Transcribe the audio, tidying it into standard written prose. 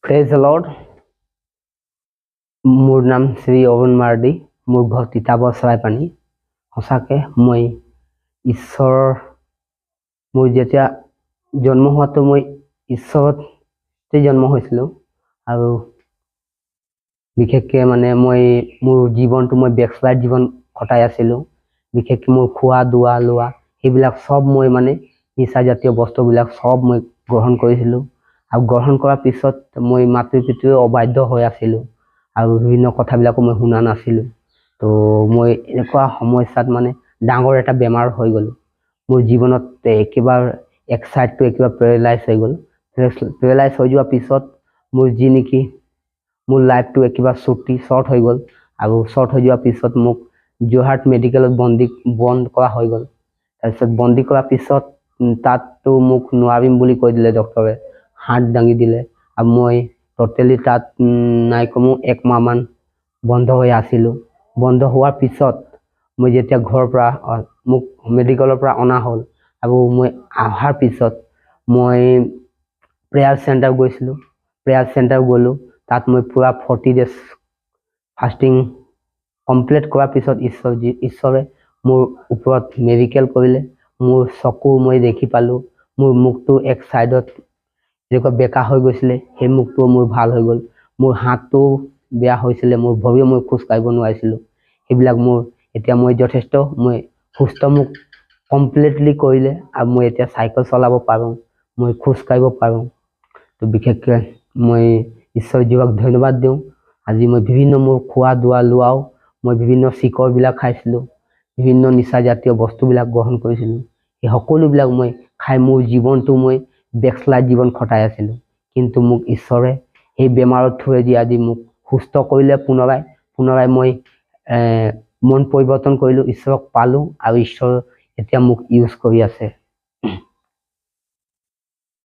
Praise the Lord. মোৰ নাম শ্ৰী অৰুণ মাৰ্ডী, মোৰ ঘৰ তিতাবৰ চৰাইপানী। সঁচাকৈ মই ঈশ্বৰৰ মোৰ যেতিয়া জন্ম হোৱাটো মই ঈশ্বৰতে জন্ম হৈছিলোঁ আৰু বিশেষকৈ মানে মই মোৰ জীৱনটো মই বেকস্লাইড জীৱন কটাই আছিলোঁ। বিশেষকৈ মোৰ খোৱা দোৱা লোৱা সেইবিলাক চব মই মানে নিচাজাতীয় বস্তুবিলাক চব মই গ্ৰহণ কৰিছিলোঁ আৰু গ্ৰহণ কৰাৰ পিছত মই মাতৃ পিতৃৰ অবাধ্য হৈ আছিলোঁ আৰু বিভিন্ন কথাবিলাকো মই শুনা নাছিলোঁ। তো মই এনেকুৱা সমস্যাত মানে ডাঙৰ এটা বেমাৰ হৈ গ'লোঁ। মোৰ জীৱনত একেবাৰে এক চাইডটো একেবাৰে পেৰালাইজ হৈ গ'ল। পেৰালাইজ হৈ যোৱাৰ পিছত মোৰ যি নেকি মোৰ লাইফটো একেবাৰে শ্বৰ্ট হৈ গ'ল আৰু শ্বৰ্ট হৈ যোৱাৰ পিছত মোক যোৰহাট মেডিকেলত বন্ধ কৰা হৈ গ'ল। তাৰপিছত বন্দী কৰাৰ পিছত তাততো মোক নোৱাৰিম বুলি কৈ দিলে ডক্টৰে, হাত দাঙি দিলে আৰু মই টোটেলি তাত নাই কমেও 1 মাহমান বন্ধ হৈ আছিলোঁ। বন্ধ হোৱাৰ পিছত মই যেতিয়া ঘৰৰ পৰা মোক মেডিকেলৰ পৰা অনা হ'ল আৰু মই অহাৰ পিছত মই প্ৰেয়াৰ চেণ্টাৰ গৈছিলোঁ। প্ৰেয়াৰ চেণ্টাৰ গ'লোঁ, তাত মই পূৰা 40 days ফাষ্টিং কমপ্লিট কৰাৰ পিছত ঈশ্বৰে মোৰ ওপৰত মেৰিকেল কৰিলে। মোৰ চকু মই দেখি পালোঁ, মোৰ মুখটো এক চাইডত যেনেকুৱা বেকা হৈ গৈছিলে সেই মুখটো মোৰ ভাল হৈ গ'ল। মোৰ হাতটো বেয়া হৈছিলে, মোৰ ভৰিও মই খোজ কাঢ়িব নোৱাৰিছিলোঁ। সেইবিলাক মোৰ এতিয়া মই যথেষ্ট মই সুস্থ মোক কমপ্লিটলি কৰিলে আৰু মই এতিয়া চাইকেল চলাব পাৰোঁ, মই খোজ কাঢ়িব পাৰোঁ। তো বিশেষকৈ মই ঈশ্বৰজীক ধন্যবাদ দিওঁ। আজি মই বিভিন্ন মোৰ খোৱা দোৱা লোৱাও মই বিভিন্ন চিকৰবিলাক খাইছিলোঁ, বিভিন্ন নিচাজাতীয় বস্তুবিলাক গ্ৰহণ কৰিছিলোঁ। এই সকলোবিলাক মই খাই মোৰ জীৱনটো মই বেকস্লাইড জীৱন কটাই আছিলোঁ। কিন্তু মোক ঈশ্বৰে সেই বেমাৰৰ থ্ৰুৱেদি আজি মোক সুস্থ কৰিলে। পুনৰাই মই মন পৰিৱৰ্তন কৰিলোঁ, ঈশ্বৰক পালোঁ আৰু ঈশ্বৰ এতিয়া মোক ইউজ কৰি আছে।